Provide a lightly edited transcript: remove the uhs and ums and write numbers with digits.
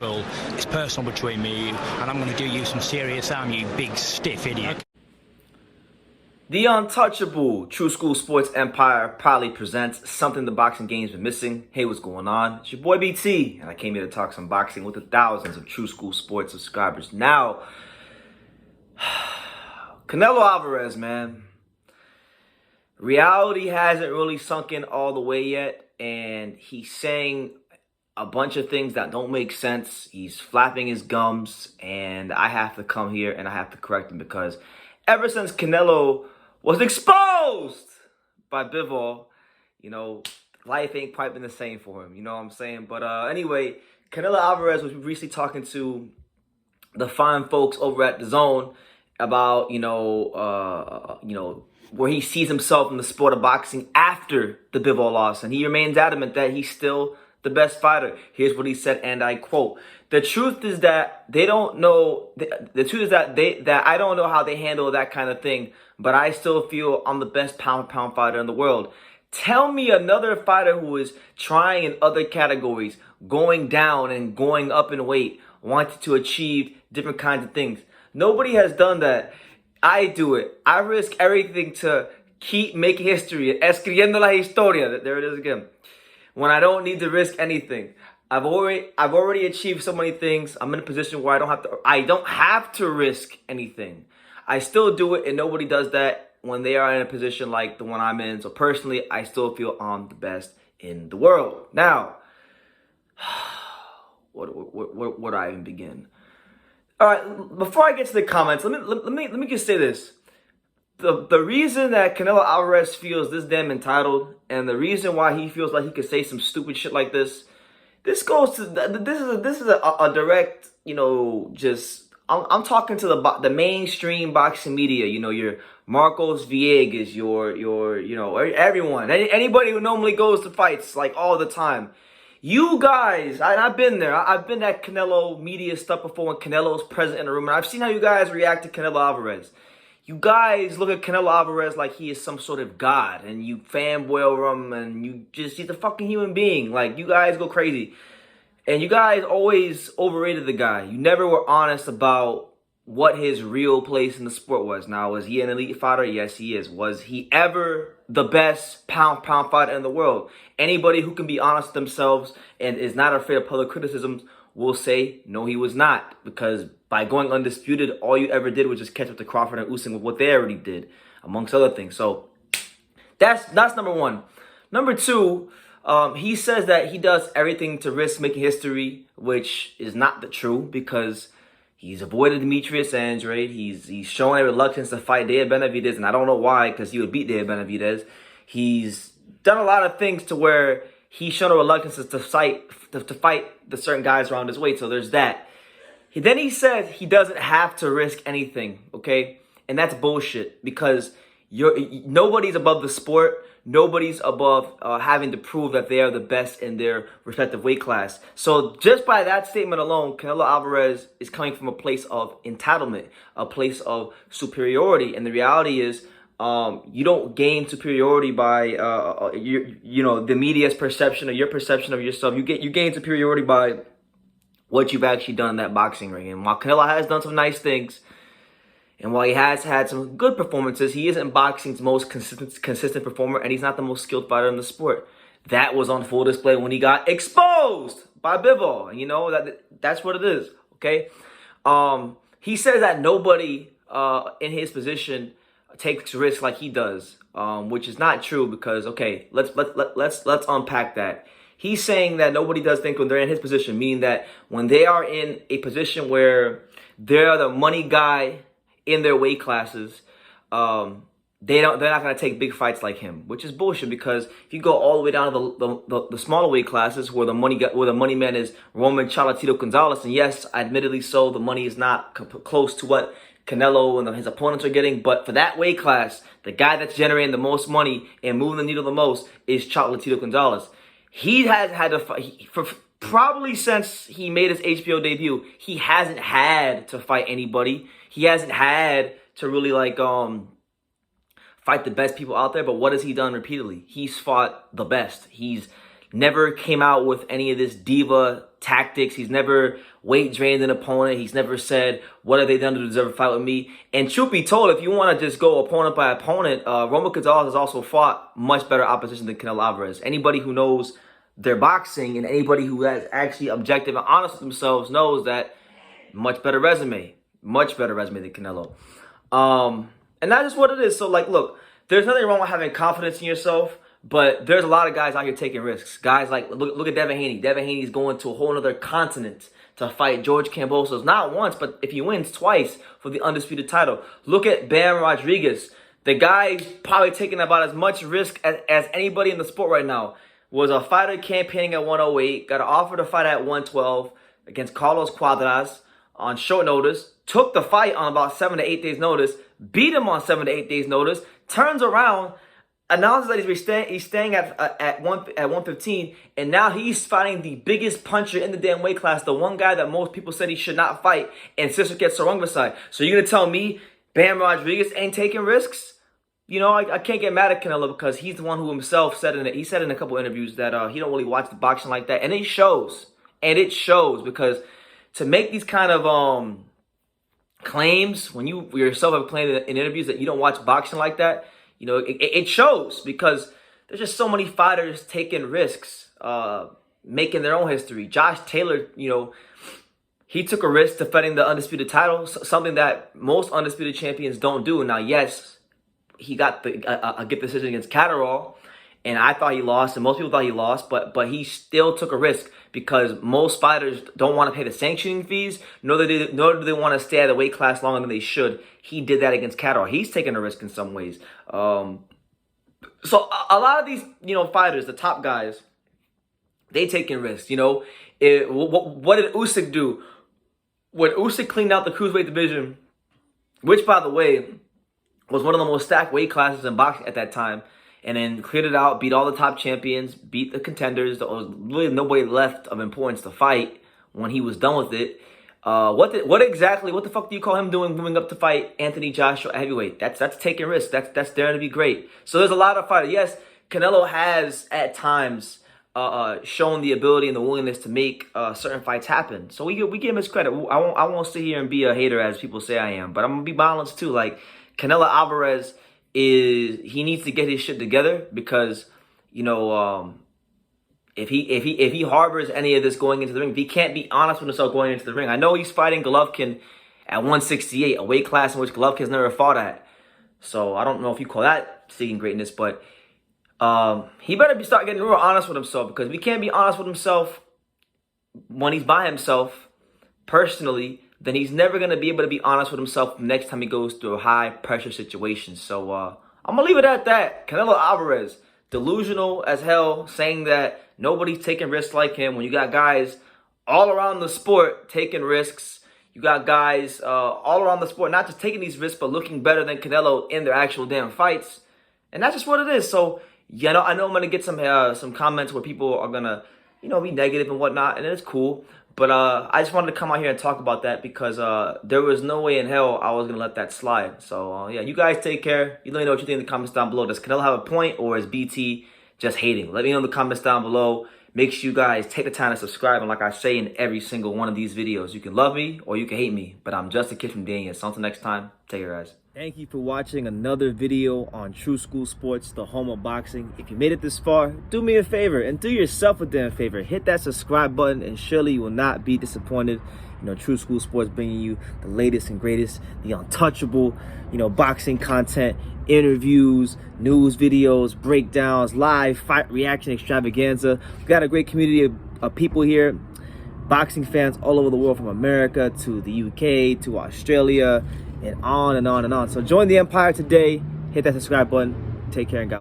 Well, it's personal between me and you, and I'm going to do you some serious harm, you big stiff idiot. The untouchable True School Sports Empire proudly presents something the boxing game's been missing. Hey, what's going on? It's your boy BT, and I came here to talk some boxing with the thousands of True School Sports subscribers. Now, Canelo Alvarez, man. Reality hasn't really sunk in all the way yet, and he's saying a bunch of things that don't make sense. He's flapping his gums, and I have to come here and I have to correct him because ever since Canelo was exposed by Bivol, you know, life ain't quite been the same for him. You know what I'm saying? But anyway, Canelo Alvarez was recently talking to the fine folks over at DAZN about, where he sees himself in the sport of boxing after the Bivol loss, and he remains adamant that he's still the best fighter. Here's what he said, and I quote: "The truth is that they don't know. The truth is that I don't know how they handle that kind of thing, but I still feel I'm the best pound-for-pound fighter in the world. Tell me another fighter who is trying in other categories, going down and going up in weight, wanting to achieve different kinds of things. Nobody has done that. I do it. I risk everything to keep making history. Escribiendo la historia." There it is again. "When I don't need to risk anything. I've already achieved so many things. I'm in a position where I don't have to risk anything. I still do it, and nobody does that when they are in a position like the one I'm in. So personally, I still feel I'm the best in the world." Now, where do I even begin? All right, before I get to the comments, let me just say this. The reason that Canelo Alvarez feels this damn entitled, and the reason why he feels like he could say some stupid shit like this goes to this is a direct, I'm talking to the mainstream boxing media. Your Marcos Villegas, your everyone, anybody who normally goes to fights like all the time. You guys, I've been there. I've been at Canelo media stuff before when Canelo's present in the room, and I've seen how you guys react to Canelo Alvarez. You guys look at Canelo Alvarez like he is some sort of god, and you fanboy over him, and he's a fucking human being. Like, you guys go crazy. And you guys always overrated the guy. You never were honest about what his real place in the sport was. Now, was he an elite fighter? Yes, he is. Was he ever the best pound fighter in the world? Anybody who can be honest with themselves and is not afraid of public criticisms will say, no, he was not. Because by going undisputed, all you ever did was just catch up to Crawford and Usyk with what they already did, amongst other things. So that's number one. Number two, he says that he does everything to risk making history, which is not the true, because he's avoided Demetrius Andrade. He's showing a reluctance to fight Dea Benavidez, and I don't know why, because he would beat Dea Benavidez. He's done a lot of things to where he's shown a reluctance to fight the certain guys around his weight, so there's that. Then he said he doesn't have to risk anything, okay? And that's bullshit, because nobody's above the sport. Nobody's above having to prove that they are the best in their respective weight class. So just by that statement alone, Canelo Alvarez is coming from a place of entitlement, a place of superiority. And the reality is, you don't gain superiority by the media's perception or your perception of yourself. You gain superiority by what you've actually done in that boxing ring. And while Canelo has done some nice things, and while he has had some good performances, he isn't boxing's most consistent performer, and he's not the most skilled fighter in the sport. That was on full display when he got exposed by Bivol. And that's what it is, okay? He says that nobody in his position takes risks like he does, which is not true, because, okay, let's unpack that. He's saying that nobody does think when they're in his position, meaning that when they are in a position where they're the money guy in their weight classes, they're not going to take big fights like him, which is bullshit, because if you go all the way down to the smaller weight classes where the money man is Roman Cholatito Gonzalez, and yes, admittedly so, the money is not close to what Canelo and his opponents are getting, but for that weight class, the guy that's generating the most money and moving the needle the most is Cholatito Gonzalez. He has had to fight for probably since he made his HBO debut. He hasn't had to fight anybody. He hasn't had to really fight the best people out there. But what has he done repeatedly? He's fought the best. He's never came out with any of this diva tactics. He's never weight drained an opponent. He's never said, what have they done to deserve a fight with me? And truth be told, if you want to just go opponent by opponent, Roman Gonzalez has also fought much better opposition than Canelo Alvarez. Anybody who knows their boxing and anybody who is actually objective and honest with themselves knows that much better resume than Canelo. And that's just what it is. So, like, look, there's nothing wrong with having confidence in yourself, but there's a lot of guys out here taking risks. Guys like, look at Devin Haney. Devin Haney's going to a whole other continent to fight George Kambosos, not once, but if he wins, twice for the undisputed title. Look at Bam Rodriguez. The guy's probably taking about as much risk as anybody in the sport right now. Was a fighter campaigning at 108, got an offer to fight at 112 against Carlos Cuadras on short notice, took the fight on about 7 to 8 days notice, beat him on 7 to 8 days notice, turns around, announces that he's staying at 115, and now he's fighting the biggest puncher in the damn weight class, the one guy that most people said he should not fight, and Sissoko Sarungvisai. So you're going to tell me Bam Rodriguez ain't taking risks? You know, I can't get mad at Canelo because he's the one who himself said he said in a couple interviews that he don't really watch the boxing like that, and it shows. And it shows because to make these kind of claims when you yourself have claimed in interviews that you don't watch boxing like that, you know, it shows because there's just so many fighters taking risks, making their own history. Josh Taylor, you know, he took a risk defending the undisputed title, something that most undisputed champions don't do. Now, yes, he got a good decision against Catterall, and I thought he lost, and most people thought he lost, but he still took a risk because most fighters don't want to pay the sanctioning fees, nor do they want to stay at the weight class longer than they should. He did that against Catterall. He's taking a risk in some ways. So a lot of these, you know, fighters, the top guys, they taking risks. You know, what did Usyk do? When Usyk cleaned out the cruiserweight division, which, by the way, was one of the most stacked weight classes in boxing at that time, and then cleared it out, beat all the top champions, beat the contenders. There was really nobody left of importance to fight when he was done with it. What the fuck do you call him doing, moving up to fight Anthony Joshua at heavyweight? That's taking risks. That's daring to be great. So there's a lot of fighters. Yes, Canelo has at times shown the ability and the willingness to make certain fights happen. So we give him his credit. I won't sit here and be a hater as people say I am, but I'm gonna be balanced too. Like, Canelo Alvarez he needs to get his shit together because, you know, if he harbors any of this going into the ring, if he can't be honest with himself going into the ring. I know he's fighting Golovkin at 168, a weight class in which Golovkin's never fought at. So I don't know if you call that seeking greatness, but he better start getting real honest with himself, because if he can't be honest with himself when he's by himself personally, then he's never going to be able to be honest with himself the next time he goes through a high-pressure situation. So I'm going to leave it at that. Canelo Alvarez, delusional as hell, saying that nobody's taking risks like him when you got guys all around the sport taking risks. You got guys all around the sport not just taking these risks, but looking better than Canelo in their actual damn fights. And that's just what it is. So, you know, I know I'm going to get some comments where people are going to, you know, be negative and whatnot, and it's cool. But I just wanted to come out here and talk about that because there was no way in hell I was going to let that slide. So, yeah, you guys take care. You let me know what you think in the comments down below. Does Canelo have a point, or is BT just hating? Let me know in the comments down below. Make sure you guys take the time to subscribe. And like I say in every single one of these videos, you can love me or you can hate me. But I'm just a kid from Daniel. So until next time, take care, guys. Thank you for watching another video on True School Sports, the home of boxing. If you made it this far, do me a favor and do yourself a damn favor. Hit that subscribe button and surely you will not be disappointed. You know, True School Sports bringing you the latest and greatest, the untouchable, you know, boxing content, interviews, news videos, breakdowns, live fight reaction extravaganza. We've got a great community of people here, boxing fans all over the world, from America to the UK to Australia, and on and on and on. So join the empire today. Hit that subscribe button. Take care and God.